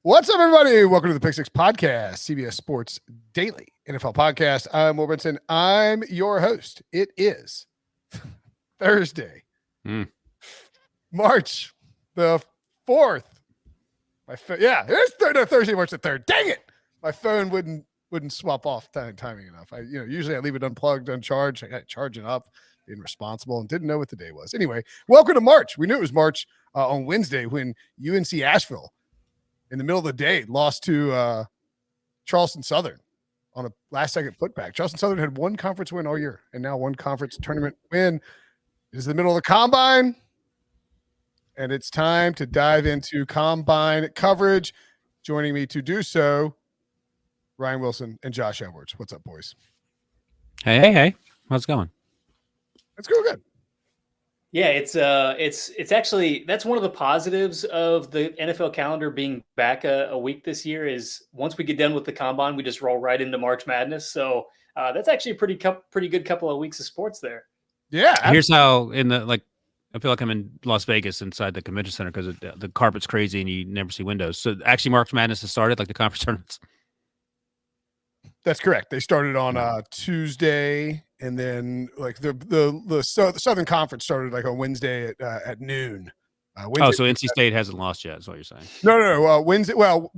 What's up, everybody? Welcome to the Pick Six Podcast, CBS Sports Daily NFL Podcast. I'm Will Brinson. I'm your host. It is Thursday, March the 4th. It's Thursday, March the 3rd. Dang it! My phone wouldn't swap off timing enough. Usually I leave it unplugged, uncharged. I got it charging up, being responsible, and didn't know what the day was. Anyway, welcome to March. We knew it was March on Wednesday when UNC Asheville, in the middle of the day, lost to Charleston Southern on a last-second putback. Charleston Southern had one conference win all year, and now one conference tournament win. It is the middle of the Combine, and it's time to dive into Combine coverage. Joining me to do so, Ryan Wilson and Josh Edwards. What's up, boys? Hey. How's it going? It's going good. Yeah, it's actually, that's one of the positives of the NFL calendar being back a week this year is once we get done with the Combine, we just roll right into March Madness. So that's actually a pretty good couple of weeks of sports there. Yeah. Here's how I feel like I'm in Las Vegas inside the convention center because the carpet's crazy and you never see windows. So actually March Madness has started, like the conference tournaments. That's correct. They started on Tuesday, and then like the Southern Conference started like on Wednesday at noon. Wednesday, so NC State hasn't lost yet, is what you're saying? No. Wednesday. Well,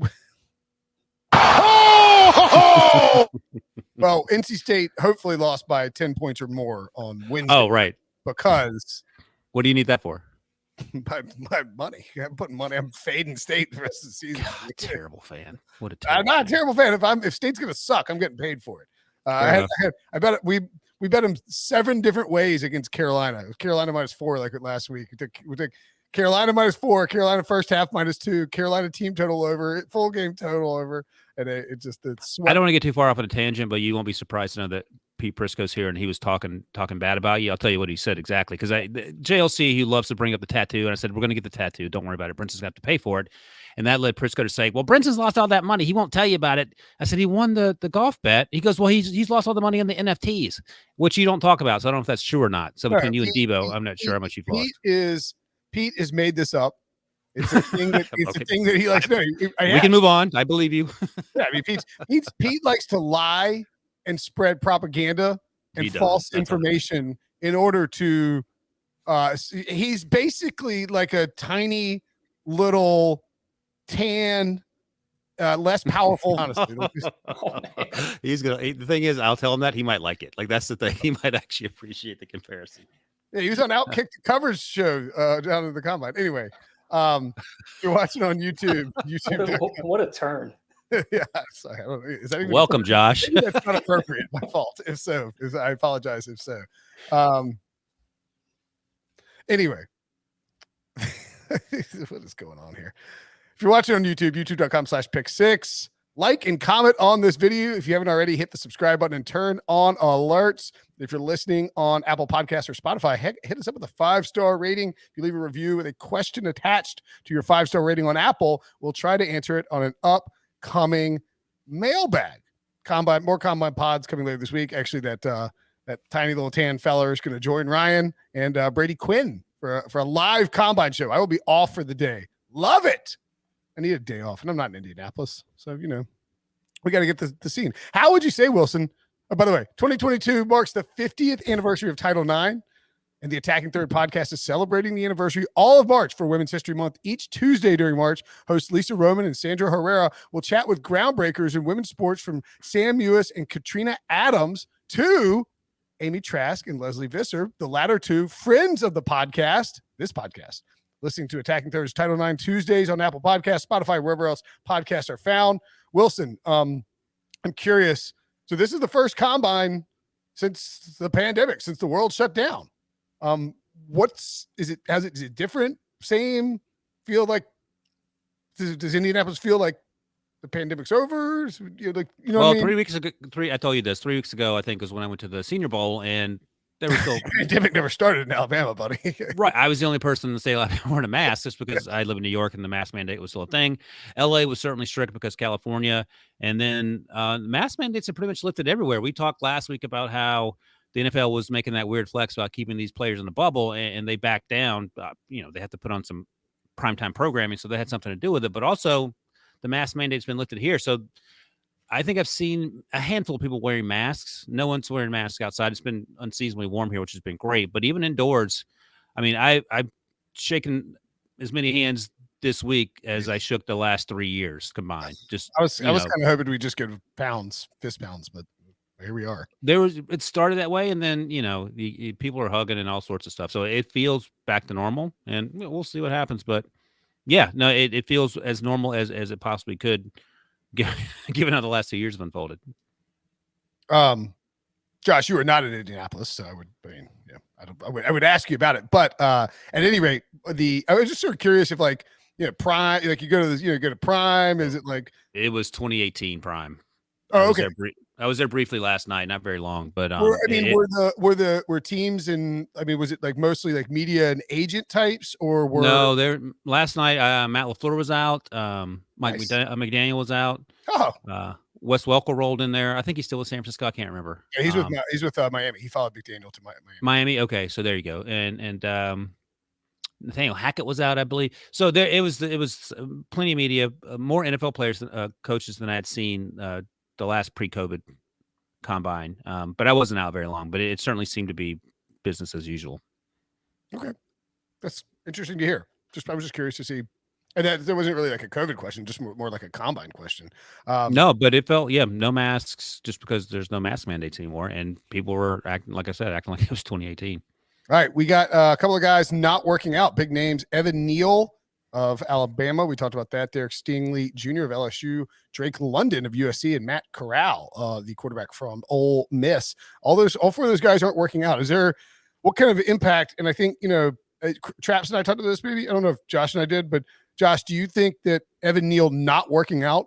well, NC State hopefully lost by 10 points or more on Wednesday. Oh, right. Because what do you need that for? my money. I'm putting money. I'm fading State the rest of the season. God, terrible fan. What a I'm not a terrible fan. If State's gonna suck, I'm getting paid for it. I bet we bet him 7 different ways against Carolina. Carolina -4 like last week. We took Carolina -4, Carolina first half -2, Carolina team total over, full game total over, and I don't want to get too far off on a tangent, but you won't be surprised to know that Pete Prisco's here and he was talking bad about you. I'll tell you what he said exactly, because JLC, he loves to bring up the tattoo, and I said, we're going to get the tattoo. Don't worry about it. Brinson's got to pay for it. And that led Prisco to say, well, Brinson's lost all that money. He won't tell you about it. I said, he won the golf bet. He goes, well, he's lost all the money on the NFTs, which you don't talk about. So I don't know if that's true or not. So between you and Debo, I'm not sure how much you've lost. Pete has made this up. It's a thing that a thing that he likes. No, we can move on. I believe you. Yeah, I mean, Pete likes to lie and spread propaganda and false information in order to. He's basically like a tiny little tan, less powerful. Honestly, the thing is, I'll tell him that he might like it. Like that's the thing. He might actually appreciate the comparison. Yeah, he was on Outkick the Coverage show down at the Combine. Anyway, you're watching on YouTube. What a turn. Yeah, sorry, I don't know. Is that even welcome, Josh? That's not appropriate. My fault. If so, I apologize. If so, anyway, what is going on here? If you're watching on YouTube, youtube.com/pick6, like and comment on this video. If you haven't already, hit the subscribe button and turn on alerts. If you're listening on Apple Podcasts or Spotify, hit us up with a 5-star rating. If you leave a review with a question attached to your 5-star rating on Apple, we'll try to answer it on an upcoming mailbag. More Combine pods coming later this week. Actually, that tiny little tan fella is going to join Ryan and Brady Quinn for a live Combine show. I will be off for the day. Love it. I need a day off, and I'm not in Indianapolis, so we got to get the scene. How would you say, Wilson? Oh, by the way, 2022 marks the 50th anniversary of Title IX, and the Attacking Third podcast is celebrating the anniversary all of March for Women's History Month. Each Tuesday during March, hosts Lisa Roman and Sandra Herrera will chat with groundbreakers in women's sports, from Sam Ewis and Katrina Adams to Amy Trask and Leslie Visser, the latter two friends of the podcast, this podcast. Listening to Attacking Third's Title IX Tuesdays on Apple Podcasts, Spotify, wherever else podcasts are found. Wilson, I'm curious. So this is the first Combine since the pandemic, since the world shut down. Is it different? Same? Feel like does Indianapolis feel like the pandemic's over? Well, 3 weeks ago, I told you this 3 weeks ago, I think, was when I went to the Senior Bowl, and there was still pandemic never started in Alabama, buddy. Right. I was the only person in the state wearing a mask, just because I live in New York and the mask mandate was still a thing. LA was certainly strict because California, and then mask mandates are pretty much lifted everywhere. We talked last week about how the NFL was making that weird flex about keeping these players in the bubble, and they backed down. They had to put on some primetime programming, so they had something to do with it. But also, the mask mandate's been lifted here. So I think I've seen a handful of people wearing masks. No one's wearing masks outside. It's been unseasonably warm here, which has been great. But even indoors, I mean, I've shaken as many hands this week as I shook the last 3 years combined. Just I was kind of hoping we just get fist pounds, but here we are. It started that way, and then people are hugging and all sorts of stuff. So it feels back to normal, and we'll see what happens. But yeah, no, it feels as normal as it possibly could, given how the last 2 years have unfolded. Josh, you were not in Indianapolis, so I would ask you about it. But at any rate, I was just sort of curious if Prime, like you go to Prime, is it like it was 2018 Prime? Oh, okay. I was there briefly last night, not very long, but were teams and was it like mostly like media and agent types or were no? There last night, Matt LaFleur was out, Mike Nice. McDaniel was out. Oh, Wes Welker rolled in there. I think he's still with San Francisco. I can't remember. yeah, he's with Miami. He followed McDaniel to Miami. Miami. Okay, so there you go. And Nathaniel Hackett was out, I believe. So there it was plenty of media, more NFL players, coaches than I had seen the last pre-COVID combine. But I wasn't out very long. But it certainly seemed to be business as usual. Okay, that's interesting to hear. I was just curious to see. And that there wasn't really like a COVID question, just more like a combine question. No, but it felt, no masks just because there's no mask mandates anymore. And people were acting like it was 2018. All right. We got a couple of guys not working out. Big names. Evan Neal of Alabama. We talked about that. Derek Stingley Jr. of LSU. Drake London of USC. And Matt Corral, the quarterback from Ole Miss. All four of those guys aren't working out. What kind of impact? And I think, Traps and I talked about this maybe. I don't know if Josh and I did, but Josh, do you think that Evan Neal not working out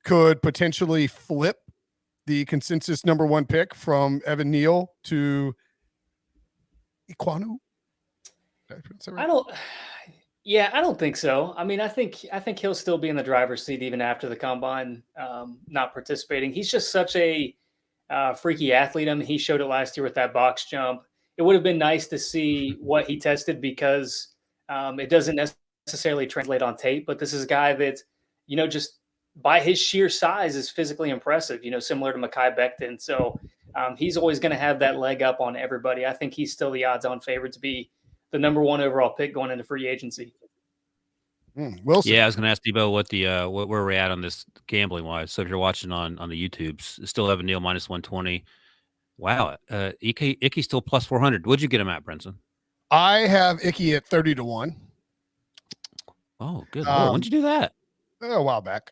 could potentially flip the consensus number one pick from Evan Neal to Iquanu? I don't think so. I mean, I think he'll still be in the driver's seat even after the combine, not participating. He's just such a freaky athlete. I mean, he showed it last year with that box jump. It would have been nice to see what he tested because it doesn't necessarily translate on tape, but this is a guy that, just by his sheer size is physically impressive, similar to Mekhi Becton. So he's always going to have that leg up on everybody. I think he's still the odds-on favorite to be the number one overall pick going into free agency. Wilson. Yeah, I was going to ask Debo where we're at on this gambling wise. So if you're watching on the YouTubes, still Evan Neal minus 120. Wow, Icky still plus 400. What'd you get him at, Brinson? I have Icky at 30-1. Oh, good Lord. When'd you do that? A while back,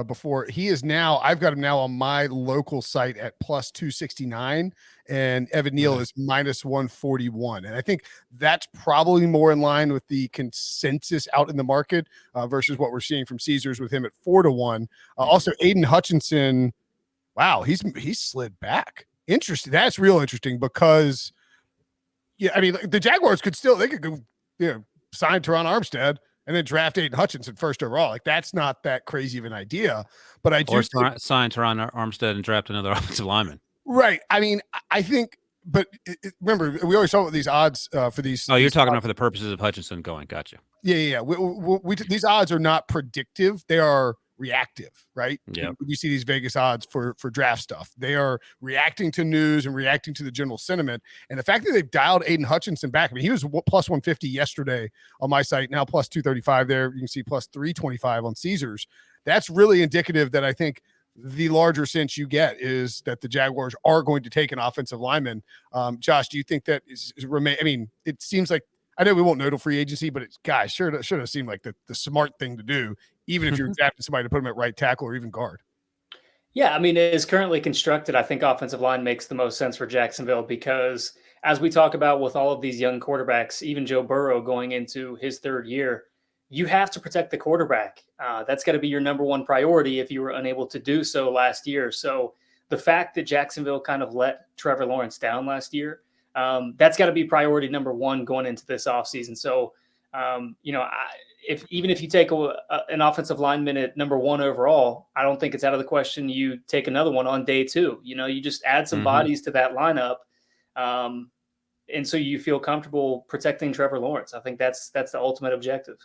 before. I've got him now on my local site at plus 269, and Evan Neal is minus 141. And I think that's probably more in line with the consensus out in the market versus what we're seeing from Caesars with him at 4-1. Also, Aiden Hutchinson, wow, he's slid back. Interesting. That's real interesting because, the Jaguars could go, sign Teron Armstead and then draft Aiden Hutchinson first overall. Like that's not that crazy of an idea, but I do sign Teron Armstead and draft another offensive lineman. Right. I mean, I think, but remember, we always talk about these odds for these. Oh, you're talking about for the purposes of Hutchinson going. Gotcha. Yeah. These odds are not predictive. They are reactive, right? Yeah. You see these Vegas odds for draft stuff. They are reacting to news and reacting to the general sentiment. And the fact that they've dialed Aiden Hutchinson back, he was plus 150 yesterday on my site, now plus 235 there. You can see plus 325 on Caesars. That's really indicative that I think the larger sense you get is that the Jaguars are going to take an offensive lineman. Josh, do you think that it seems like, I know we won't know till free agency, but should have seemed like the smart thing to do, even if you're drafting somebody to put him at right tackle or even guard. Yeah, as currently constructed, I think offensive line makes the most sense for Jacksonville because as we talk about with all of these young quarterbacks, even Joe Burrow going into his third year, you have to protect the quarterback. That's got to be your number one priority if you were unable to do so last year. So the fact that Jacksonville kind of let Trevor Lawrence down last year, that's got to be priority number one going into this offseason. So, if you take an offensive lineman at number one overall, I don't think it's out of the question you take another one on day two. You just add some bodies to that lineup, and so you feel comfortable protecting Trevor Lawrence. I think that's the ultimate objective.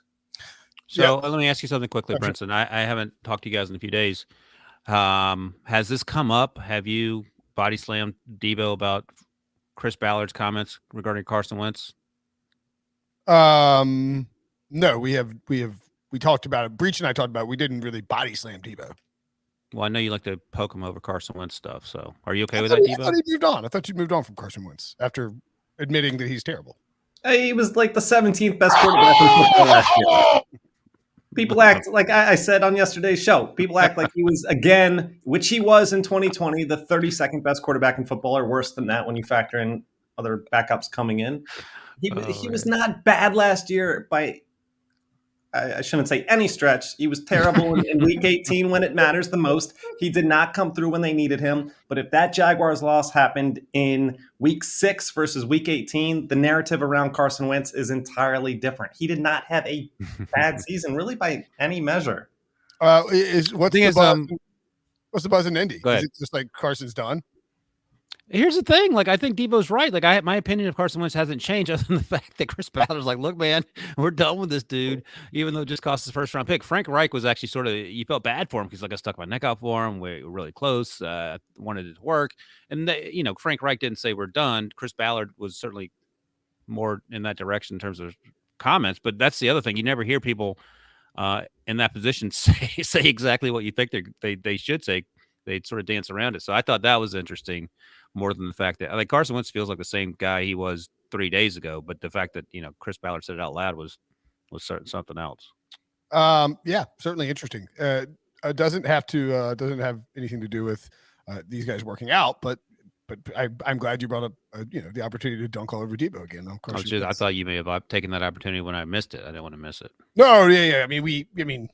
So let me ask you something quickly, Brinson. I haven't talked to you guys in a few days. Has this come up? Have you body slammed Debo about Chris Ballard's comments regarding Carson Wentz? No, we talked about it. Breach and I talked about it. We didn't really body slam Debo. Well, I know you like to poke him over Carson Wentz stuff. So are you okay with that, Debo? I thought he moved on. I thought you moved on from Carson Wentz after admitting that he's terrible. He was like the 17th best quarterback in football last year. People act like I said on yesterday's show. People act like he was, again, which he was in 2020, the 32nd best quarterback in football, or worse than that when you factor in other backups coming in. He was not bad last year by, I shouldn't say any stretch. He was terrible in week 18 when it matters the most. He did not come through when they needed him. But if that Jaguars loss happened in week 6 versus week 18, the narrative around Carson Wentz is entirely different. He did not have a bad season, really, by any measure. What's the buzz in Indy? Is it just like Carson's done? Here's the thing. Like, I think Debo's right. Like, my opinion of Carson Wentz hasn't changed other than the fact that Chris Ballard's like, look, man, we're done with this dude, even though it just cost his first-round pick. Frank Reich was actually sort of, you felt bad for him because, like, I stuck my neck out for him. We were really close. Wanted it to work. And, Frank Reich didn't say we're done. Chris Ballard was certainly more in that direction in terms of comments. But that's the other thing. You never hear people in that position say exactly what you think they should say. They sort of dance around it. So I thought that was interesting more than the fact that, like, Carson Wentz feels like the same guy he was 3 days ago, but the fact that, Chris Ballard said it out loud was certain something else. Yeah, certainly interesting. Doesn't have anything to do with these guys working out, but I'm glad you brought up, the opportunity to dunk all over Debo again. Of course, I thought you may have taken that opportunity when I missed it. I didn't want to miss it. No, yeah. I mean,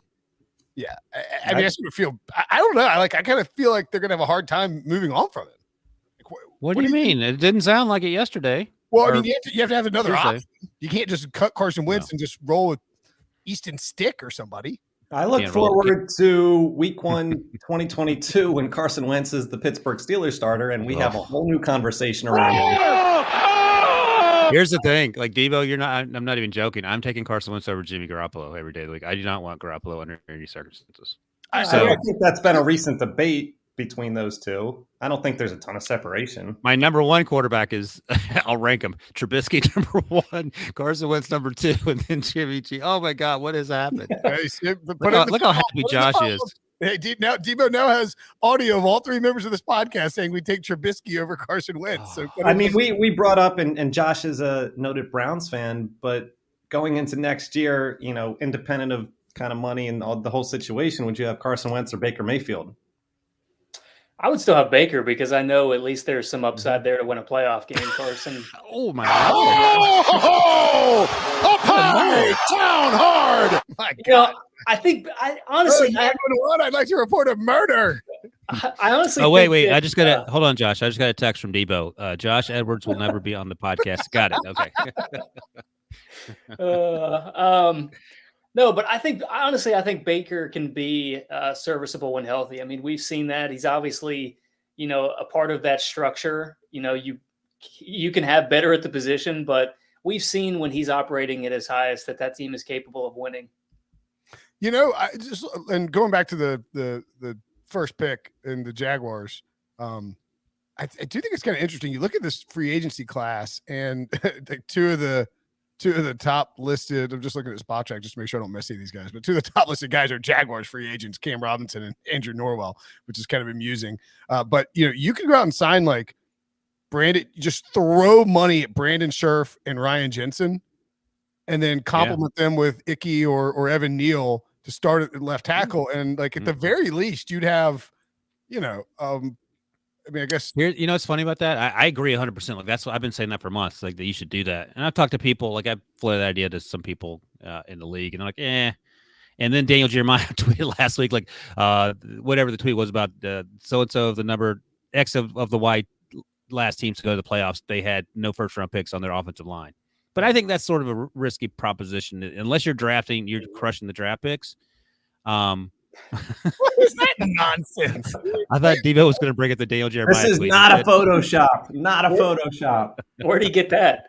yeah. I sort of feel, I don't know. I kind of feel like they're going to have a hard time moving on from it. What do you mean? It didn't sound like it yesterday. Well, I mean, you have to have another option. You can't just cut Carson Wentz and just roll with Easton Stick or somebody. I look forward to week 1, 2022, when Carson Wentz is the Pittsburgh Steelers starter, and we have a whole new conversation around him. Here's the thing, like, Debo, I'm not even joking. I'm taking Carson Wentz over Jimmy Garoppolo every day of the week. I do not want Garoppolo under any circumstances. I think that's been a recent debate between those two. I don't think there's a ton of separation. My number 1 quarterback is, I'll rank him, Trubisky number 1, Carson Wentz number 2, and then Jimmy G. Oh my God, what has happened? Look how happy Josh is. Hey, Debo now has audio of all 3 members of this podcast saying we take Trubisky over Carson Wentz. So I mean, we brought up, and Josh is a noted Browns fan, but going into next year, independent of kind of money and the whole situation, would you have Carson Wentz or Baker Mayfield? I would still have Baker because I know at least there's some upside there to win a playoff game, Carson. Oh, my God. Up high, down hard. My God. I honestly, I'd like to report a murder. I honestly. Oh, wait. I just got hold on, Josh. I just got a text from Debo. Josh Edwards will never be on the podcast. Got it. Okay. No, but I think Baker can be serviceable when healthy. I mean, we've seen that. He's obviously, a part of that structure. You can have better at the position, but we've seen when he's operating at his highest that team is capable of winning. And going back to the first pick in the Jaguars, I do think it's kind of interesting. You look at this free agency class, and like two of the top listed, I'm just looking at spot track just to make sure I don't miss any of these guys, but 2 of the top listed guys are Jaguars free agents, Cam Robinson and Andrew Norwell, which is kind of amusing. But you can go out and sign like Brandon, just throw money at Brandon Scherf and Ryan Jensen, and then complement them with Icky or Evan Neal to start at left tackle. And like at the very least, you'd have, I guess here, what's funny about that? I agree 100%. Like, that's what I've been saying that for months. Like, that you should do that. And I've talked to people, like, I've floated that idea to some people in the league, and they're like, eh. And then Daniel Jeremiah tweeted last week, like, whatever the tweet was about so-and-so of the number X of the Y last teams to go to the playoffs, they had no first-round picks on their offensive line. But I think that's sort of a risky proposition. Unless you're drafting, you're crushing the draft picks. What is that nonsense? I thought Debo was going to bring up the Daniel Jeremiah. This is not a Photoshop. Not a Photoshop. Where'd he get that?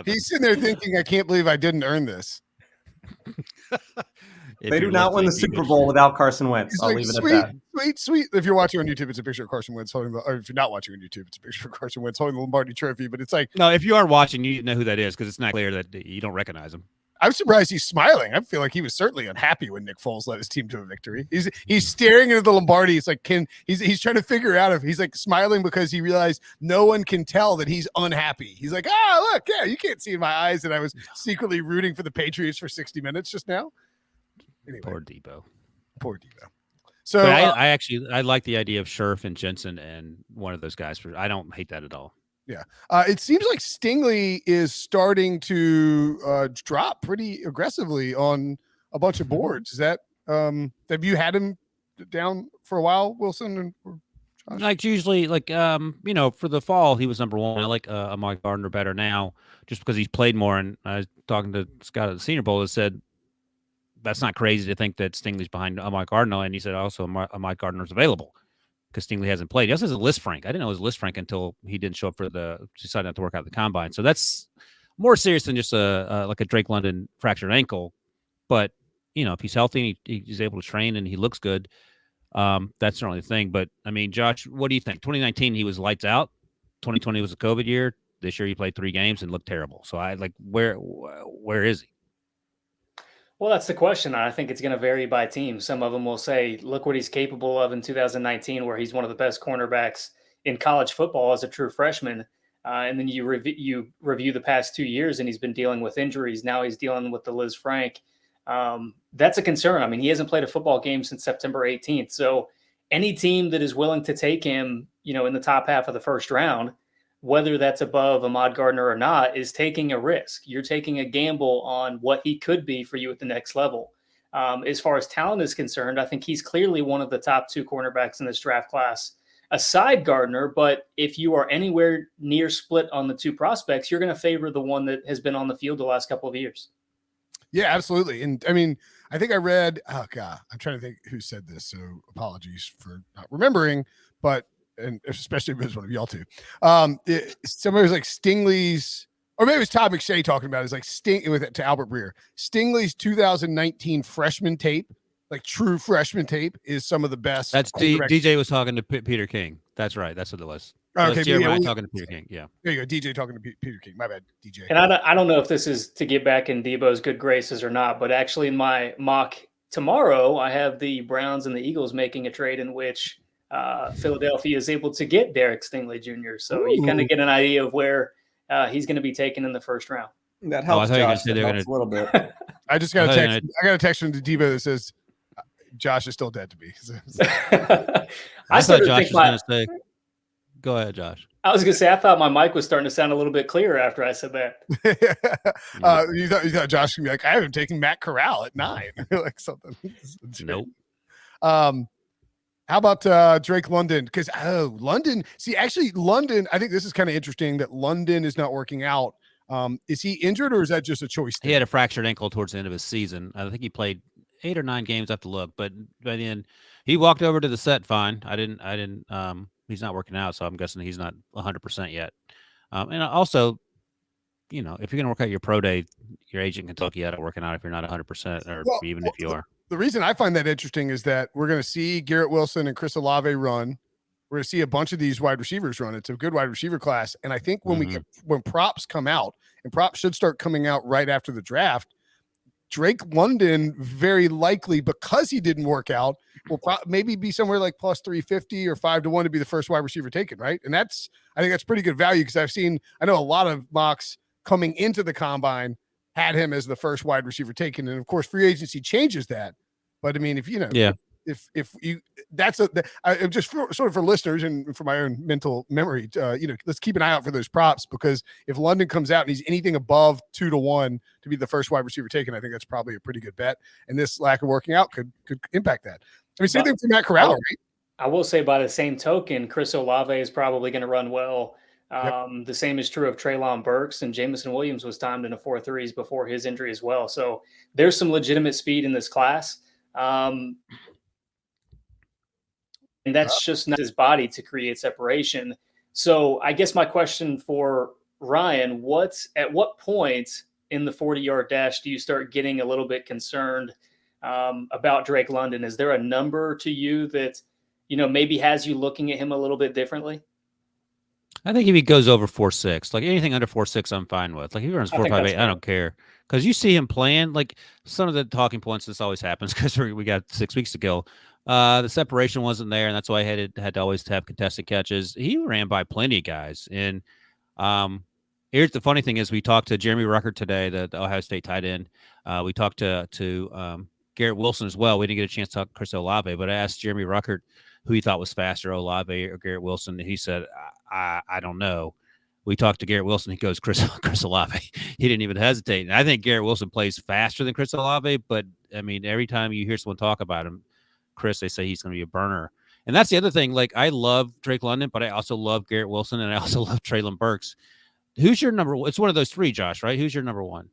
He's sitting there thinking, I can't believe I didn't earn this. They do not win the Super Bowl without Carson Wentz. He's I'll like, leave it sweet, at that. sweet. If you're watching on YouTube, it's a picture of Carson Wentz holding the, or if you're not watching on YouTube, it's a picture of Carson Wentz holding the Lombardi trophy. But it's like, no, if you are watching, you know who that is because it's not clear that you don't recognize him. I'm surprised he's smiling. I feel like he was certainly unhappy when Nick Foles led his team to a victory. He's staring into the Lombardi. It's like, he's trying to figure out if he's like smiling because he realized no one can tell that he's unhappy. He's like, look, yeah, you can't see in my eyes that I was secretly rooting for the Patriots for 60 minutes just now. Anyway, Poor Debo. So I like the idea of Scherf and Jensen and one of those guys. I don't hate that at all. Yeah. It seems like Stingley is starting to drop pretty aggressively on a bunch of boards. Is that have you had him down for a while, Wilson? Or Josh? Like usually, like for the fall, he was number one. I like Mike Gardner better now just because he's played more. And I was talking to Scott at the Senior Bowl that said that's not crazy to think that Stingley's behind Mike Gardner. And he said also Mike Gardner's available because Stingley hasn't played. He also has a list Frank. I didn't know it was list Frank until he didn't show up for decided not to work out the combine. So that's more serious than just like a Drake London fractured ankle. But, if he's healthy and he's able to train and he looks good, that's certainly the thing. But, I mean, Josh, what do you think? 2019, he was lights out. 2020 was a COVID year. This year he played 3 games and looked terrible. So where is he? Well, that's the question. I think it's going to vary by team. Some of them will say, look what he's capable of in 2019, where he's one of the best cornerbacks in college football as a true freshman. And then you review the past 2 years, and he's been dealing with injuries. Now he's dealing with the Liz Frank. That's a concern. I mean, he hasn't played a football game since September 18th. So any team that is willing to take him, in the top half of the first round, whether that's above Ahmad Gardner or not, is taking a risk. You're taking a gamble on what he could be for you at the next level. As far as talent is concerned, I think he's clearly one of the top 2 cornerbacks in this draft class, aside Gardner. But if you are anywhere near split on the 2 prospects, you're going to favor the one that has been on the field the last couple of years. Yeah, absolutely. And I mean, I think I read, I'm trying to think who said this. So apologies for not remembering, but and especially if it was one of y'all too. Somebody was like Stingley's, or maybe it was Todd McShay talking about it. It's like to Albert Breer. Stingley's 2019 freshman tape, like true freshman tape, is some of the best. That's DJ was talking to Peter King. That's right. That's what it was. Okay, talking to Peter King. Yeah. There you go. DJ talking to Peter King. My bad, DJ. And I don't know if this is to get back in Debo's good graces or not, but actually in my mock tomorrow, I have the Browns and the Eagles making a trade in which Philadelphia is able to get Derek Stingley Jr. So you kind of get an idea of where he's going to be taken in the first round. That helps, Josh. That helps a little bit. I just got a text. I got a text from Debo that says Josh is still dead to me. I thought Josh was going to say. Go ahead, Josh. I was going to say I thought my mic was starting to sound a little bit clearer after I said that. You thought Josh would be like, I haven't taken Matt Corral at 9, like something. Nope. How about Drake London? Because London. See, actually, London. I think this is kind of interesting that London is not working out. Is he injured or is that just a choice thing? He had a fractured ankle towards the end of his season. I think he played 8 or 9 games. I have to look, but by the end, he walked over to the set fine. I didn't. He's not working out, so I'm guessing he's not 100% yet. And also, if you're going to work out your pro day, your agent can talk you out of working out if you're not 100%, or even if you are. The reason I find that interesting is that we're going to see Garrett Wilson and Chris Olave run. We're going to see a bunch of these wide receivers run. It's a good wide receiver class. And I think when when props come out, and props should start coming out right after the draft, Drake London very likely, because he didn't work out, will maybe be somewhere like plus 350 or 5-1 to be the first wide receiver taken, right? And I think that's pretty good value because I know a lot of mocks coming into the combine had him as the first wide receiver taken. And of course, free agency changes that. But I mean, if just sort of for listeners and for my own mental memory, let's keep an eye out for those props, because if London comes out and he's anything above 2-1 to be the first wide receiver taken, I think that's probably a pretty good bet. And this lack of working out could impact that. I mean, same thing for Matt Corral, right? I will say by the same token, Chris Olave is probably going to run well. The same is true of Treylon Burks, and Jamison Williams was timed in a 4.3s before his injury as well. So there's some legitimate speed in this class. And that's just not his body to create separation. So I guess my question for Ryan, at what point in the 40-yard dash do you start getting a little bit concerned about Drake London? Is there a number to you that, maybe has you looking at him a little bit differently? I think if he goes over 4.6, like anything under 4.6, I'm fine with. Like if he runs 4.58, I don't care. Because you see him playing, like some of the talking points, this always happens because we got 6 weeks to go. The separation wasn't there, and that's why I had to always have contested catches. He ran by plenty of guys. And here's the funny thing is we talked to Jeremy Ruckert today, the Ohio State tight end. We talked to Garrett Wilson as well. We didn't get a chance to talk to Chris Olave, but I asked Jeremy Ruckert who he thought was faster, Olave or Garrett Wilson. And he said, I don't know. We talked to Garrett Wilson. He goes, Chris Olave. He didn't even hesitate. And I think Garrett Wilson plays faster than Chris Olave. But, I mean, every time you hear someone talk about him, Chris, they say he's going to be a burner. And that's the other thing. Like, I love Drake London, but I also love Garrett Wilson, and I also love Treylon Burks. Who's your number one? It's one of those three, Josh, right? Who's your number one?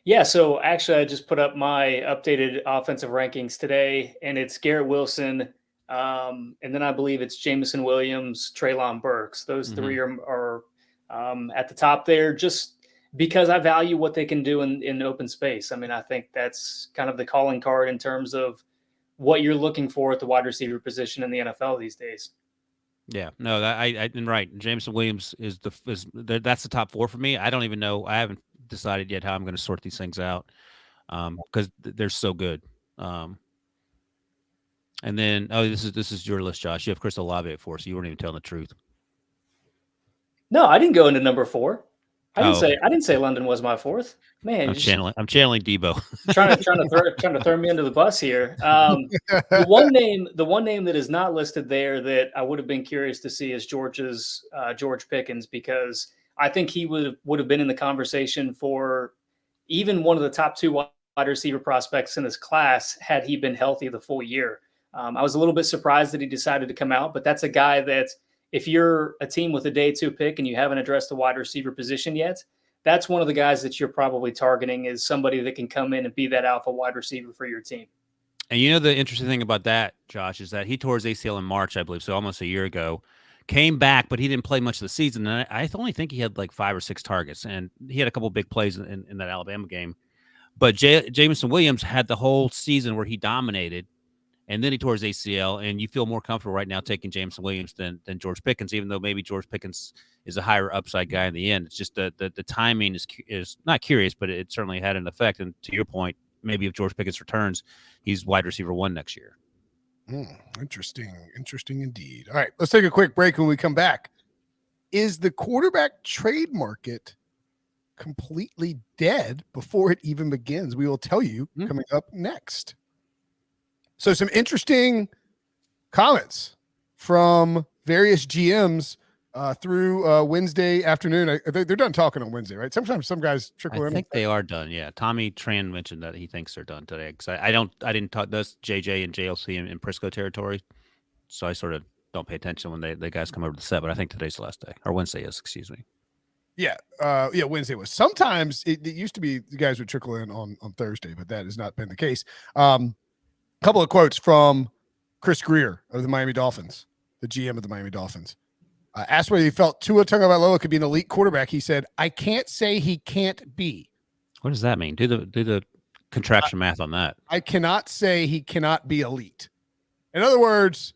Yeah, so actually I just put up my updated offensive rankings today, and it's Garrett Wilson, and then I believe it's Jameson Williams, Treylon Burks. Those three are at the top there just because I value what they can do in open space. I mean, I think that's kind of the calling card in terms of what you're looking for at the wide receiver position in the NFL these days. Yeah, no, I'm right. Jameson Williams that's the top four for me. I don't even know. I haven't decided yet how I'm going to sort these things out because they're so good. And then, this is your list, Josh. You have Chris Olave at 4, so you weren't even telling the truth. No, I didn't go into number 4. I didn't say London was my 4th. Man, I'm channeling Debo. trying to throw me under the bus here. The one name that is not listed there that I would have been curious to see is George Pickens, because I think he would have been in the conversation for even one of the top 2 wide receiver prospects in this class had he been healthy the full year. I was a little bit surprised that he decided to come out, but that's a guy that if you're a team with a day 2 pick and you haven't addressed the wide receiver position yet, that's one of the guys that you're probably targeting is somebody that can come in and be that alpha wide receiver for your team. And you know the interesting thing about that, Josh, is that he tore his ACL in March, I believe, so almost a year ago. Came back, but he didn't play much of the season. And I only think he had like 5 or 6 targets, and he had a couple big plays in that Alabama game. But Jameson Williams had the whole season where he dominated, and then he tore his ACL, and you feel more comfortable right now taking Jameson Williams than George Pickens, even though maybe George Pickens is a higher upside guy in the end. It's just the timing is not curious, but it certainly had an effect. And to your point, maybe if George Pickens returns, he's wide receiver 1 next year. Interesting indeed. All right, let's take a quick break. When we come back, is the quarterback trade market completely dead before it even begins? We will tell you coming up next. So some interesting comments from various GMs through Wednesday afternoon. They're done talking on Wednesday, right? Sometimes some guys trickle in. I think they are done. Yeah, Tommy Tran mentioned that he thinks they're done today. Because I didn't talk. That's JJ and JLC in Prisco territory, so I sort of don't pay attention when the guys come over to the set. But I think today's the last day, or Wednesday is. Excuse me. Yeah, Wednesday was. Sometimes it used to be the guys would trickle in on Thursday, but that has not been the case. Couple of quotes from Chris Greer of the Miami Dolphins, the GM of the Miami Dolphins. Asked whether he felt Tua Tagovailoa could be an elite quarterback. He said, "I can't say he can't be." What does that mean? Do the contraction math on that. I cannot say he cannot be elite. In other words,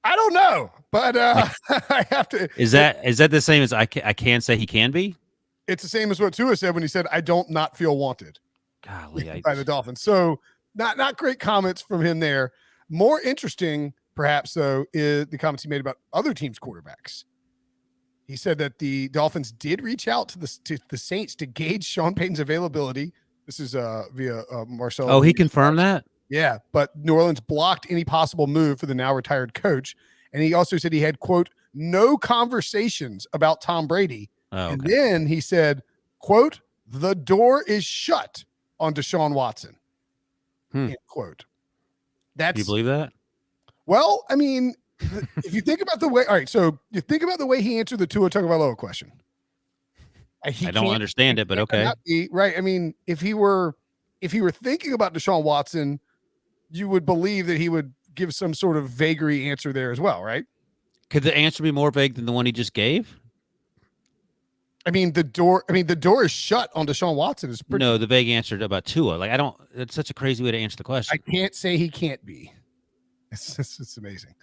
I don't know, but I have to. Is that the same as I can say he can be? It's the same as what Tua said when he said, "I don't not feel wanted." Golly, by the Dolphins. So not great comments from him there. More interesting, perhaps, though, is the comments he made about other teams' quarterbacks. He said that the Dolphins did reach out to the Saints to gauge Sean Payton's availability. This is via Marcel. Oh, he confirmed that? Yeah, but New Orleans blocked any possible move for the now retired coach. And he also said he had, quote, no conversations about Tom Brady. Oh, okay. And then he said, quote, the door is shut on Deshaun Watson. End quote. Do you believe that? Well, I mean, if you think about the way, all right, so you think about the way he answered the Tua Tagovailoa question. I don't understand it, but okay. Right. I mean, if he were thinking about Deshaun Watson, you would believe that he would give some sort of vagary answer there as well, right? Could the answer be more vague than the one he just gave? I mean, the door is shut on Deshaun Watson. Is pretty. No, the vague answer about Tua. Like, I don't. It's such a crazy way to answer the question. I can't say he can't be. It's amazing.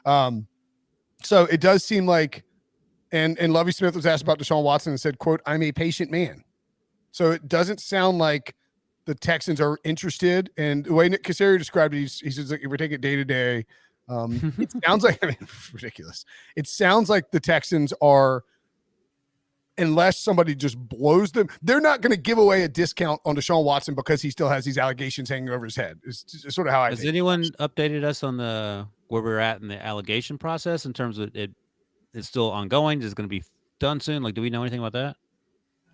So it does seem like, and Lovie Smith was asked about Deshaun Watson and said, "quote I'm a patient man." So it doesn't sound like the Texans are interested. And the way Nick Caserio described it, he says like if we take it day to day, it sounds like ridiculous. It sounds like the Texans are. Unless somebody just blows them, they're not going to give away a discount on Deshaun Watson because he still has these allegations hanging over his head. It's sort of how I Has think. anyone updated us on where we're at in the allegation process in terms of it's still ongoing? Is it going to be done soon? Like, do we know anything about that?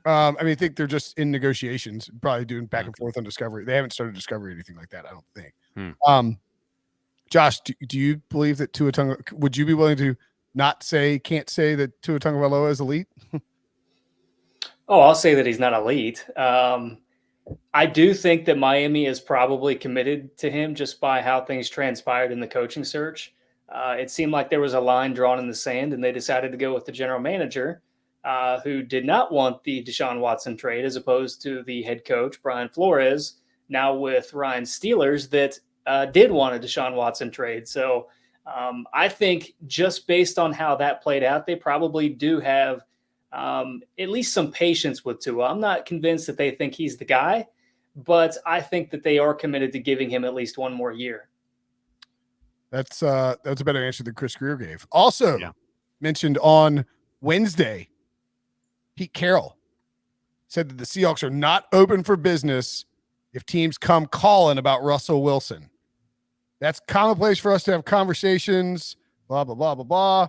I mean, I think they're just in negotiations, probably doing back and forth on discovery. They haven't started discovery or anything like that, I don't think. Josh, do you believe that Tua Tagovailoa? Would you be willing to can't say that Tua Tagovailoa is elite? Oh, I'll say that he's not elite. I do think that Miami is probably committed to him just by how things transpired in the coaching search. It seemed like there was a line drawn in the sand, and they decided to go with the general manager, who did not want the Deshaun Watson trade, as opposed to the head coach, Brian Flores, now with Ryan Steelers, that did want a Deshaun Watson trade. So I think just based on how that played out, they probably do have at least some patience with Tua. I'm not convinced that they think he's the guy, but I think that they are committed to giving him at least one more year. That's a better answer than Chris Greer gave. Also mentioned on Wednesday, Pete Carroll said that the Seahawks are not open for business if teams come calling about Russell Wilson. That's commonplace for us to have conversations, blah, blah, blah, blah, blah.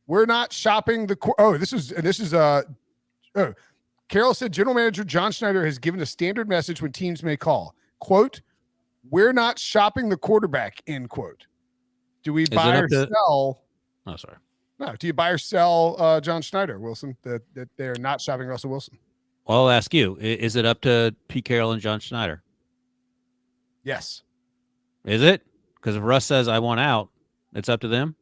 We're not shopping the Carroll said general manager John Schneider has given a standard message when teams may call. Quote, we're not shopping the quarterback, end quote. Do we buy or sell? Oh, sorry. No, do you buy or sell John Schneider, Wilson, that they're not shopping Russell Wilson? Well, I'll ask you, is it up to Pete Carroll and John Schneider? Yes. Is it? Because if Russ says I want out, it's up to them?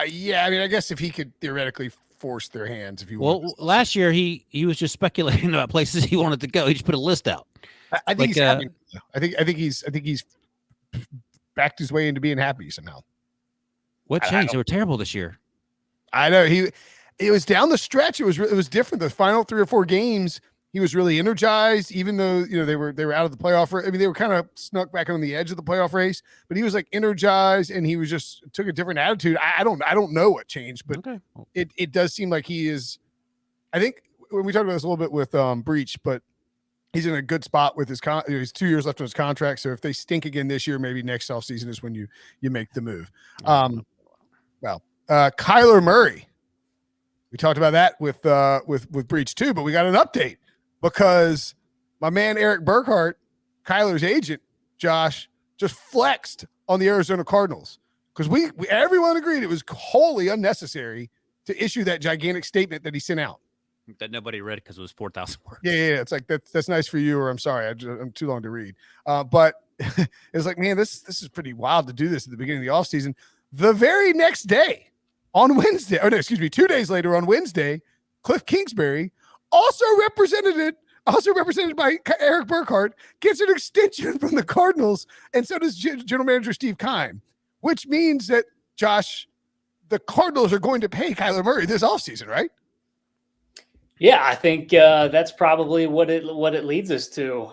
Yeah, I mean, I guess if he could theoretically force their hands if he wanted. Well, last year he was just speculating about places he wanted to go. He just put a list out. I think he's happy. I think he's backed his way into being happy somehow. What changed? They were terrible this year. I know it was down the stretch. It was different. The final 3 or 4 games, he was really energized, even though they were out of the playoff. I mean, they were kind of snuck back on the edge of the playoff race, but he was like energized, and he was just took a different attitude. I don't know what changed, but okay. It does seem like he is. I think when we talked about this a little bit with Breach, but he's in a good spot with his he's 2 years left on his contract. So if they stink again this year, maybe next offseason is when you make the move. Kyler Murray. We talked about that with Breach too, but we got an update because my man Eric Burkhart, Kyler's agent, Josh, just flexed on the Arizona Cardinals because we everyone agreed it was wholly unnecessary to issue that gigantic statement that he sent out. That nobody read because it was 4,000 words. Yeah. It's like that's nice for you, or I'm sorry, I'm too long to read. But it was like, man, this is pretty wild to do this at the beginning of the offseason. The very next day, on Wednesday, 2 days later on Wednesday, Cliff Kingsbury, also represented by Eric Burkhart, gets an extension from the Cardinals, and so does general manager Steve Keim, which means that, Josh, the Cardinals are going to pay Kyler Murray this offseason, right? Yeah, I think that's probably what it leads us to.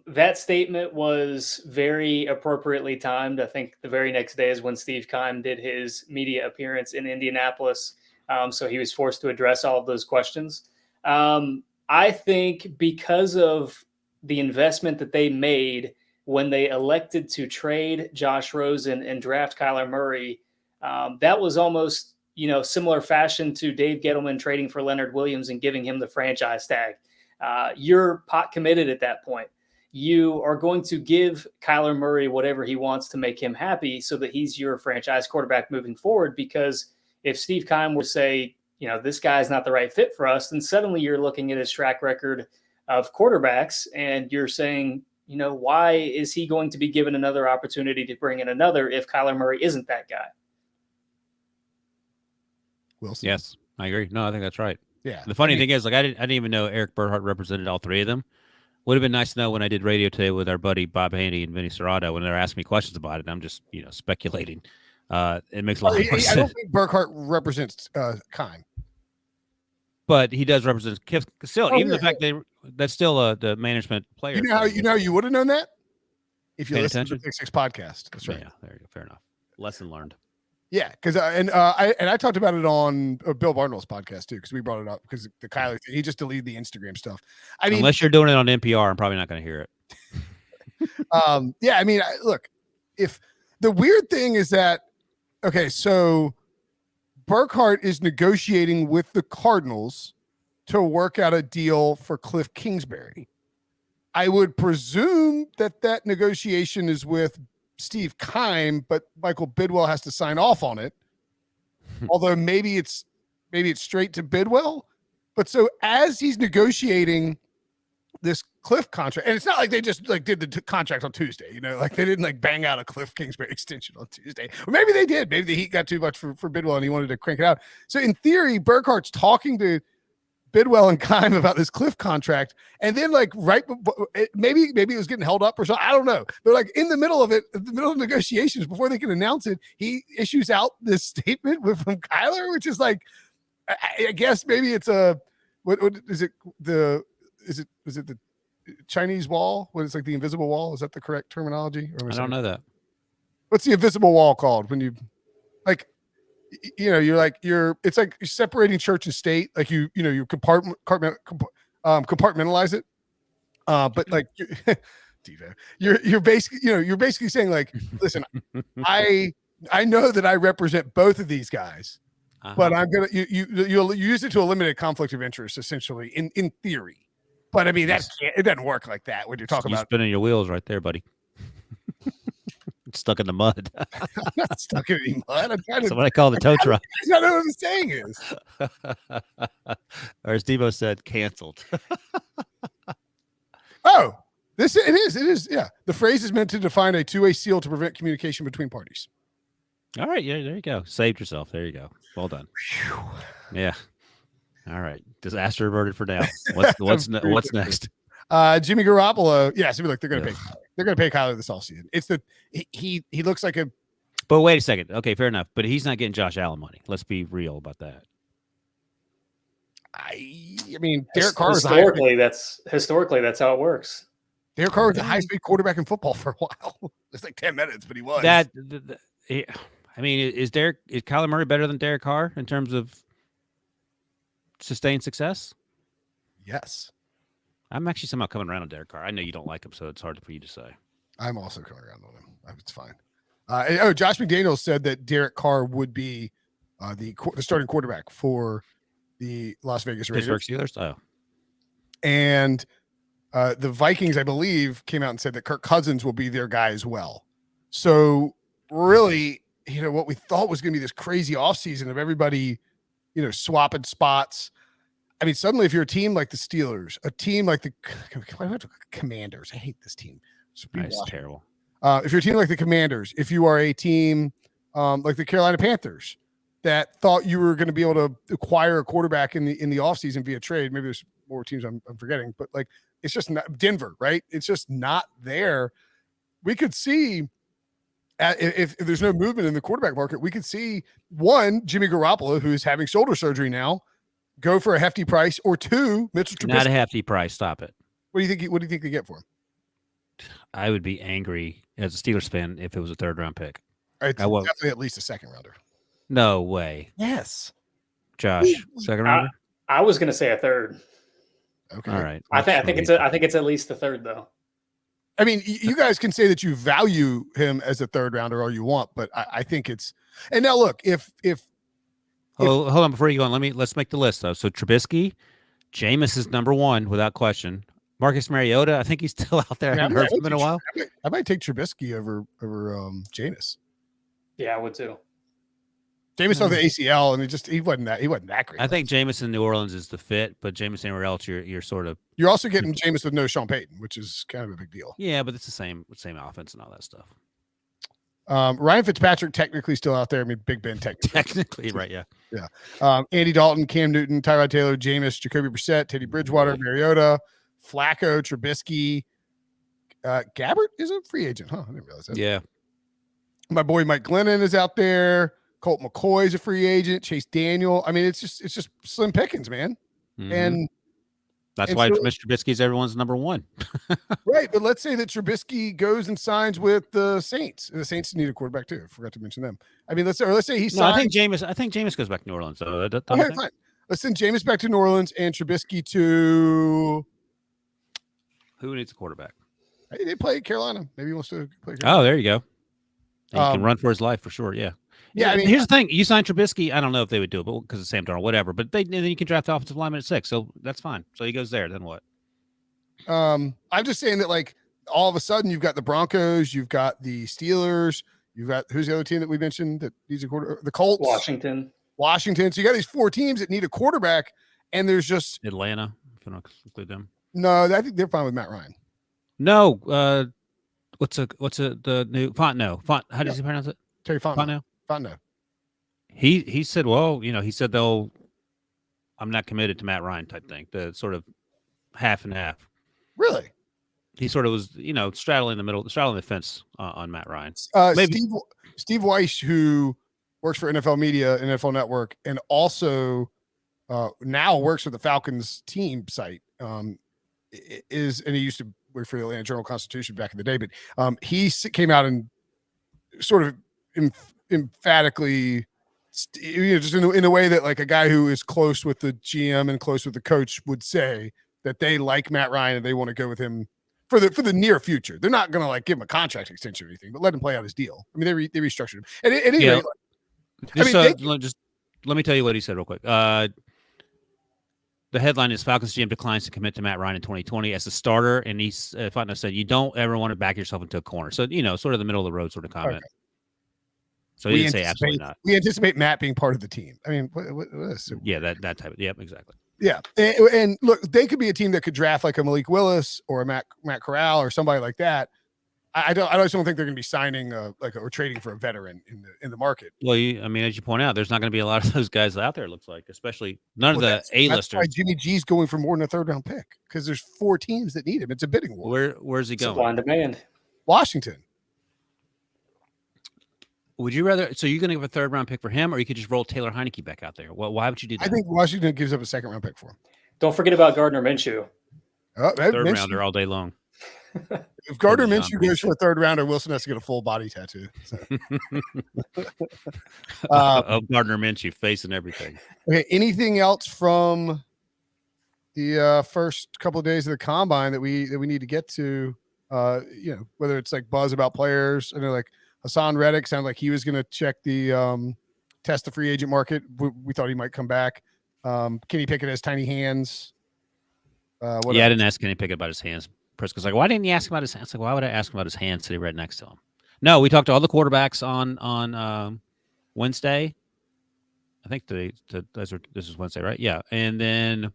That statement was very appropriately timed. I think the very next day is when Steve Keim did his media appearance in Indianapolis, so he was forced to address all of those questions. I think because of the investment that they made when they elected to trade Josh Rosen and draft Kyler Murray, that was almost similar fashion to Dave Gettleman trading for Leonard Williams and giving him the franchise tag. You're pot committed at that point. You are going to give Kyler Murray whatever he wants to make him happy so that he's your franchise quarterback moving forward. Because if Steve Keim were to say, this guy's not the right fit for us, then suddenly you're looking at his track record of quarterbacks and you're saying, why is he going to be given another opportunity to bring in another if Kyler Murray isn't that guy? Wilson. Yes. I agree. No, I think that's right. Yeah. The funny thing is, like, I didn't even know Eric Burkhart represented all three of them. Would have been nice to know when I did radio today with our buddy Bob Haney and Vinny Serrato when they're asking me questions about it. And I'm just, speculating. It makes a lot more sense. I don't think Burkhart represents Kime. But he does represent still, even the fact that's still the management player. You know how you would have known that? If you Paying listen to attention? the Pick Six podcast. That's right. Yeah, there you go. Fair enough. Lesson learned. Yeah, because I talked about it on Bill Barnwell's podcast too, because we brought it up because the Kyler thing, he just deleted the Instagram stuff. I mean, unless you're doing it on NPR, I'm probably not going to hear it. yeah, I mean, look, if the weird thing is that, okay, so Burkhart is negotiating with the Cardinals to work out a deal for Cliff Kingsbury. I would presume that negotiation is with Steve Keim, but Michael Bidwell has to sign off on it. Although maybe it's straight to Bidwell. But so as he's negotiating this Cliff contract, and it's not like they just like did the contract on Tuesday, like they didn't like bang out a Cliff Kingsbury extension on Tuesday. Or maybe they did. Maybe the Heat got too much for Bidwell and he wanted to crank it out. So in theory, Burkhart's talking to Bidwell and Keim about this Cliff contract, and then like maybe it was getting held up or something. I don't know. But like in the middle of it, in the middle of negotiations, before they can announce it, he issues out this statement from Kyler, which is like, I guess maybe it's what is it? Is it the Chinese wall? What is like the invisible wall? Is that the correct terminology? Or I don't know that. What's the invisible wall called when you like? It's like you're separating church and state. Like you compartmentalize it. But like, you're basically saying like, listen, I know that I represent both of these guys, but I'm gonna you'll use it to eliminate a conflict of interest, essentially, in theory. But I mean, it doesn't work like that when you're talking about spinning your wheels right there, buddy. Stuck in the mud. I'm not stuck in any mud. I'm trying That's what I call the tow truck. I don't know what the saying is. Or as Devo said, canceled. Oh, it is. Yeah. The phrase is meant to define a two-way seal to prevent communication between parties. All right. Yeah, there you go. Saved yourself. There you go. Well done. Whew. Yeah. All right. Disaster averted for now. What's next? Jimmy Garoppolo. Yeah, so look, they're going to pay. They're going to pay Kyler this offseason. It's he looks like a. But wait a second. Okay, fair enough. But he's not getting Josh Allen money. Let's be real about that. I mean, Derek Carr historically that's how it works. Derek Carr was the highest paid quarterback in football for a while. It's like 10 minutes, but he was. I mean, is Kyler Murray better than Derek Carr in terms of sustained success? Yes. I'm actually somehow coming around on Derek Carr. I know you don't like him, so it's hard for you to say. I'm also coming around on him. It's fine. Josh McDaniels said that Derek Carr would be the starting quarterback for the Las Vegas Raiders. Pittsburgh Steelers? Oh. And the Vikings, I believe, came out and said that Kirk Cousins will be their guy as well. So really, what we thought was going to be this crazy offseason of everybody, swapping spots. I mean, suddenly if you're a team like the Steelers, a team like the Commanders, I hate this team. It's terrible. If you're a team like the Commanders, if you are a team like the Carolina Panthers that thought you were going to be able to acquire a quarterback in the offseason via trade, maybe there's more teams I'm forgetting, but like it's just not Denver, right? It's just not there. We could see if there's no movement in the quarterback market, we could see Jimmy Garoppolo, who's having shoulder surgery now, go for a hefty price, or two, Mitchell Trubisky. Not a hefty price. Stop it. What do you think they get for him? I would be angry as a Steelers fan if it was a third-round pick. It's definitely at least a second rounder. No way. Yes. Josh, second rounder? I was going to say a third. Okay. All right. I think it's at least the third, though. I mean, you guys can say that you value him as a third rounder all you want, but I think it's. And now look, if hold on before you go on, let's make the list though. So Trubisky, Jameis is number one without question. Marcus Mariota, I think he's still out there. I haven't heard from him in a while. I might take Trubisky over Jameis. Yeah, I would too. Jameis saw the ACL, and he wasn't that great. I think Jameis in New Orleans is the fit, but Jameis anywhere else, you're sort of. You're also getting Jameis with no Sean Payton, which is kind of a big deal. Yeah, but it's the same offense and all that stuff. Ryan Fitzpatrick technically still out there. I mean, Big Ben Technically, right? Yeah. Andy Dalton, Cam Newton, Tyrod Taylor, Jameis, Jacoby Brissett, Teddy Bridgewater, Mariota, Flacco, Trubisky. Gabbert is a free agent, huh? I didn't realize that. Yeah. My boy Mike Glennon is out there. Colt McCoy is a free agent. Chase Daniel. I mean, it's just slim pickings, man. Mhm. And that's and why so- Mr. Trubisky is everyone's number one. right, but let's say that Trubisky goes and signs with the Saints. And the Saints need a quarterback tay. I forgot to mention them. I mean, let's say he signs. No, I think Jameis goes back to New Orleans. So Okay, fine. Let's send Jameis back to New Orleans and Trubisky to. Who needs a quarterback? Hey, they play Carolina. Maybe he wants to play Carolina. Oh, there you go. He can run for his life for sure. Yeah. Yeah, I mean, here's the thing: you sign Trubisky. I don't know if they would do it, but because of Sam Darnold, whatever. But then you can draft the offensive lineman at 6, so that's fine. So he goes there. Then what? I'm just saying that, like, all of a sudden you've got the Broncos, you've got the Steelers, you've got who's the other team that we mentioned that needs a quarter? The Colts, Washington. So you got these 4 teams that need a quarterback, and there's just Atlanta. If you don't include them. no. I think they're fine with Matt Ryan. No. The new Fontenot? How does he pronounce it? Terry Fontenot. He said, well, he said I'm not committed to Matt Ryan type thing. The sort of half and half. Really? He sort of was, straddling the fence on Matt Ryan. Steve Weiss, who works for NFL Media, NFL Network, and also now works for the Falcons team site, and he used to work for the Atlanta Journal-Constitution back in the day, but he came out and sort of emphatically, just in a way that, like, a guy who is close with the GM and close with the coach would say that they like Matt Ryan and they want to go with him for the near future. They're not going to, like, give him a contract extension or anything, but let him play out his deal. I mean, they restructured him. And anyway, just let me tell you what he said real quick. The headline is Falcons GM declines to commit to Matt Ryan in 2020 as a starter, and Fontenot said you don't ever want to back yourself into a corner. So sort of the middle of the road sort of comment. Okay. So he didn't say absolutely not. We anticipate Matt being part of the team. I mean, what is it? Yeah, that type of. Yep, exactly. Yeah, and look, they could be a team that could draft like a Malik Willis or a Matt Corral or somebody like that. I just don't think they're going to be signing or trading for a veteran in the market. Well, as you point out, there's not going to be a lot of those guys out there. It looks like, especially none of the A-listers. That's why Jimmy G's going for more than a 3rd-round pick, because there's 4 teams that need him. It's a bidding war. Where's he going? Supply and demand. Washington. Would you rather? So you're going to give a 3rd-round pick for him, or you could just roll Taylor Heineke back out there? Well, why would you do that? I think Washington gives up a 2nd-round pick for him. Don't forget about Gardner Minshew. 3rd-rounder all day long. If Gardner Minshew goes for a 3rd-rounder, Wilson has to get a full body tattoo. So. Of Gardner Minshew, face and everything. Okay. Anything else from the first couple of days of the combine that we need to get to? Whether it's like buzz about players. I know, like, Hassan Reddick sounded like he was going to check the test the free agent market. We thought he might come back. Kenny Pickett has tiny hands. I didn't ask Kenny Pickett about his hands. Prisco's like, why didn't you ask him about his hands? Like, why would I ask him about his hands sitting right next to him? No, we talked to all the quarterbacks on Wednesday. I think this is Wednesday, right? Yeah, and then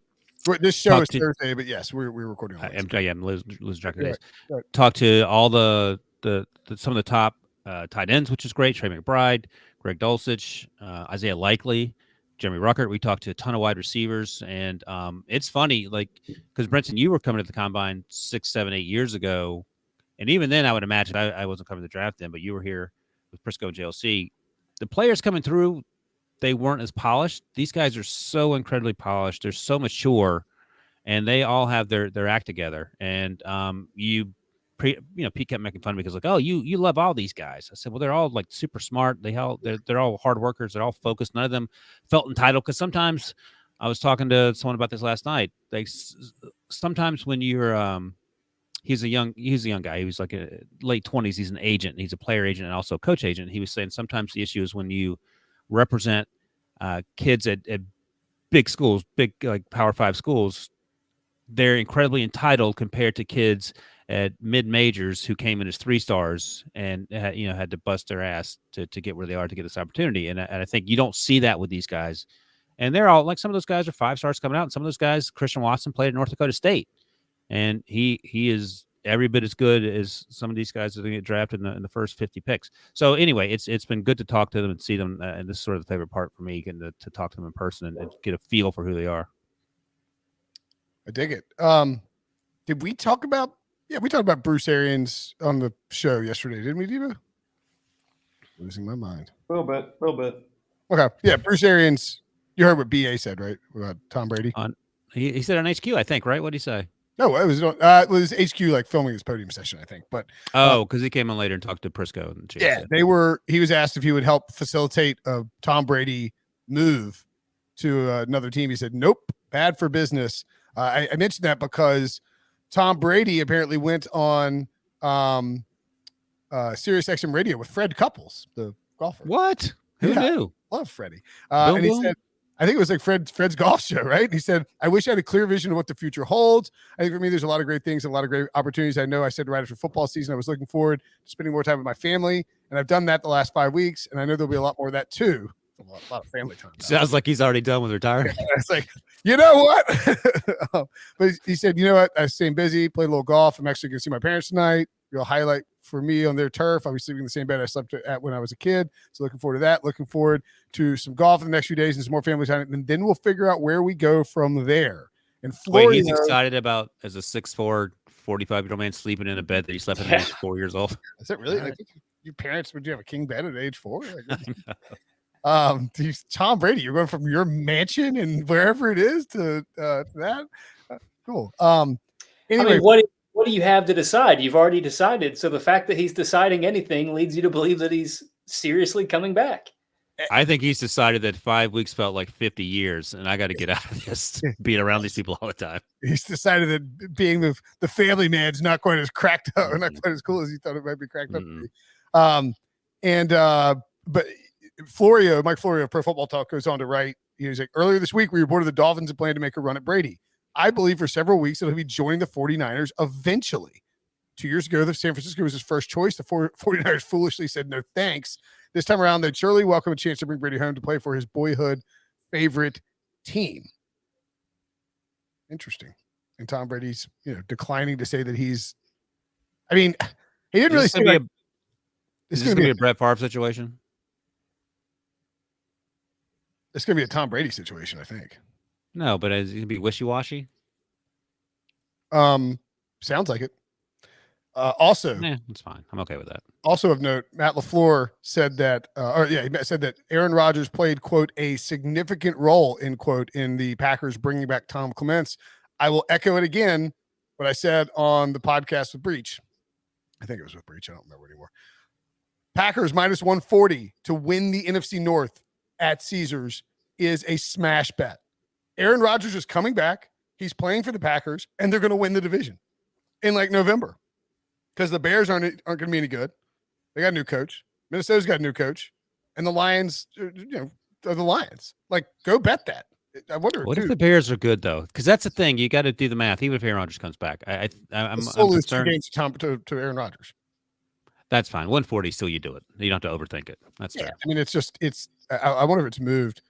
this show is Thursday, but yes, we're recording on Wednesday. I'm losing track of days. Right. Talked to all the some of the top tight ends, which is great. Trey McBride, Greg Dulcich, Isaiah Likely, Jeremy Ruckert. We talked to a ton of wide receivers, and it's funny, like, because Brinson, you were coming to the combine 6, 7, 8 years ago, and even then, I would imagine I wasn't covering the draft then, but you were here with Prisco and JLC. The players coming through, they weren't as polished. These guys are so incredibly polished. They're so mature, and they all have their act together. And Pete kept making fun of me because, like, oh, you love all these guys. I said, well, they're all, like, super smart. They're all hard workers. They're all focused. None of them felt entitled, because sometimes I was talking to someone about this last night. Like, sometimes when you're he's a young guy. He was like late 20s. He's an agent. He's a player agent and also a coach agent. He was saying sometimes the issue is when you represent kids at big schools, big, like, Power 5 schools, they're incredibly entitled compared to kids at mid majors who came in as 3 stars and had to bust their ass to get where they are to get this opportunity. And I think you don't see that with these guys. And they're all, like, some of those guys are 5 stars coming out, and some of those guys, Christian Watson played at North Dakota State, and he is every bit as good as some of these guys that are going to get drafted in the first 50 picks. So anyway, it's been good to talk to them and see them. And this is sort of the favorite part for me, getting to talk to them in person and get a feel for who they are. I dig it. Did we talk about? Yeah, we talked about Bruce Arians on the show yesterday, didn't we, Diva? Losing my mind. A little bit. Okay, yeah, Bruce Arians. You heard what BA said, right? About Tom Brady. He said on HQ, I think, right? What did he say? No, it was HQ like filming his podium session, I think. But because he came in later and talked to Prisco and Chase. Yeah, he was asked if he would help facilitate a Tom Brady move to another team. He said, "Nope, bad for business." I mentioned that because Tom Brady apparently went on Sirius XM radio with Fred Couples, the golfer. What? Who knew? Love Freddie. And he said, I think it was like Fred's golf show, right? And he said, I wish I had a clear vision of what the future holds. I think for me, there's a lot of great things and a lot of great opportunities. I know I said right after football season, I was looking forward to spending more time with my family. And I've done that the last 5 weeks. And I know there'll be a lot more of that too. A lot of family time. Sounds like he's already done with retirement. It's like, you know what? But he said, you know what? I staying busy, played a little golf. I'm actually going to see my parents tonight. Real highlight for me on their turf. I'll be sleeping in the same bed I slept at when I was a kid. So looking forward to that. Looking forward to some golf in the next few days and some more family time. And then we'll figure out where we go from there. And Florida, wait, he's excited about as a 6'4", 45-year-old man sleeping in a bed that he slept in at age 4 years old. Is it really? Like, your parents, would you have a king bed at age 4? Tom Brady, you're going from your mansion and wherever it is to that. Cool. Anyway, I mean, what do you have to decide? You've already decided. So the fact that he's deciding anything leads you to believe that he's seriously coming back. I think he's decided that 5 weeks felt like 50 years, and I got to get out of this, being around these people all the time. He's decided that being the family man's not quite as cracked up, or not quite as cool as he thought it might be cracked up to be. But Mike Florio of Pro Football Talk goes on to write, he's like, earlier this week, we reported the Dolphins had planned to make a run at Brady. I believe for several weeks that he'll be joining the 49ers eventually. 2 years ago, the San Francisco was his first choice. The 49ers foolishly said no thanks. This time around, they'd surely welcome a chance to bring Brady home to play for his boyhood favorite team. Interesting. And Tom Brady's, declining to say that he's. I mean, he didn't really say. Is this going to be a Brett Favre situation? It's going to be a Tom Brady situation, I think. No, but is it going to be wishy-washy? Sounds like it. Also, it's fine. I'm okay with that. Also of note, Matt LaFleur said that, he said that Aaron Rodgers played, quote, a significant role, end quote, in the Packers bringing back Tom Clements. I will echo it again, what I said on the podcast with Breach. I think it was with Breach. I don't remember anymore. Packers minus 140 to win the NFC North at Caesars is a smash bet. Aaron Rodgers is coming back. He's playing for the Packers, and they're going to win the division in like November because the Bears aren't going to be any good. They got a new coach. Minnesota's got a new coach, and the Lions, are the Lions. Like, go bet that. I wonder. What if the Bears are good though? Because that's the thing. You got to do the math. Even if Aaron Rodgers comes back, I'm concerned. 2 games to Aaron Rodgers. That's fine. 140, still you do it. You don't have to overthink it. That's fair. I mean, I wonder if it's moved.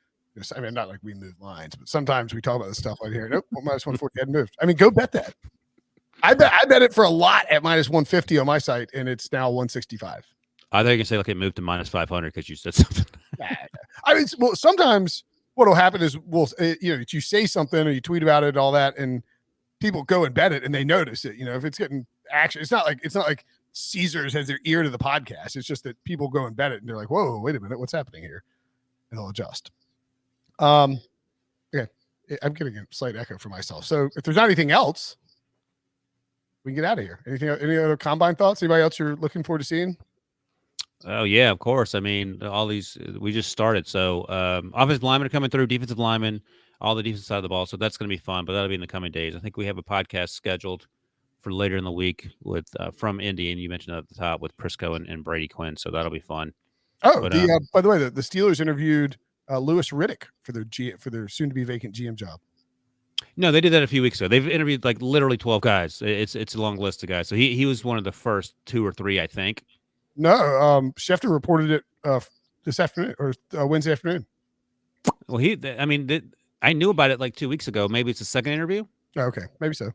I mean, not like we move lines, but sometimes we talk about this stuff right here. Nope, minus 140 hadn't moved. I mean, go bet that. I bet it for a lot at minus 150 on my site, and it's now 165. I think you can say, it moved to minus 500 because you said something. I mean, well, sometimes what'll happen is you say something or you tweet about it and all that, and people go and bet it and they notice it. If it's getting action, it's not like Caesars has their ear to the podcast. It's just that people go and bet it and they're like, whoa, wait a minute, what's happening here? And they'll adjust. Okay. I'm getting a slight echo for myself. So if there's not anything else, we can get out of here. Any other combine thoughts? Anybody else you're looking forward to seeing? Oh yeah, of course. I mean, all these, we just started. So, offensive linemen are coming through, defensive linemen, all the defensive side of the ball. So that's going to be fun, but that'll be in the coming days. I think we have a podcast scheduled for later in the week with, from Indy. And you mentioned at the top with Prisco and Brady Quinn. So that'll be fun. Oh, by the way, the Steelers interviewed Louis Riddick for their soon-to-be vacant GM job. No, they did that a few weeks ago. They've interviewed literally 12 guys. It's a long list of guys. So he was one of the first 2 or 3, I think. No, Schefter reported it this afternoon or Wednesday afternoon. Well, I knew about it 2 weeks ago. Maybe it's a second interview. Okay, maybe so.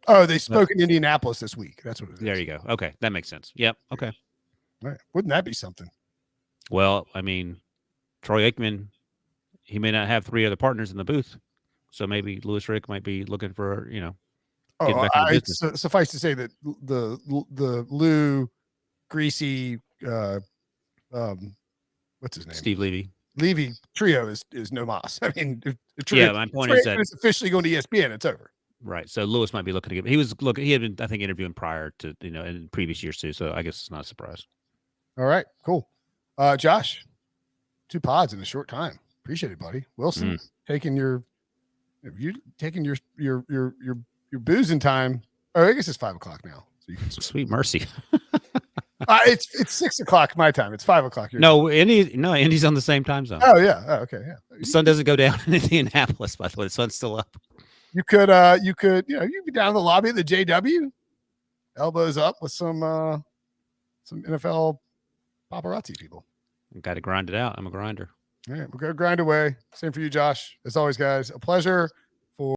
Oh, they spoke in Indianapolis this week. That's what it is. There you go. Okay, that makes sense. Yep. Okay. Right. Wouldn't that be something? Well, I mean, Troy Aikman, he may not have 3 other partners in the booth, so maybe Louis Rick might be looking for getting back in the business. Suffice to say that the Lou Greasy, what's his name? Steve Levy trio is no mas. I mean, my point is that it's officially going to ESPN. It's over. Right. So Lewis might be looking to get. He had been, I think, interviewing prior to in previous years too. So I guess it's not a surprise. All right, cool. Josh, 2 pods in a short time. Appreciate it, buddy. Wilson, taking your boozing time. Oh, I guess it's 5 o'clock now. So you can Sweet mercy. It's 6 o'clock my time. It's 5 o'clock your No, Indy's on the same time zone. Oh yeah. Oh, okay. Yeah. The sun doesn't go down in Indianapolis, by the way. The sun's still up. You could you'd be down in the lobby of the JW, elbows up with some NFL paparazzi people. Got to grind it out. I'm a grinder. All right, we're gonna grind away. Same for you, Josh. As always, guys, a pleasure.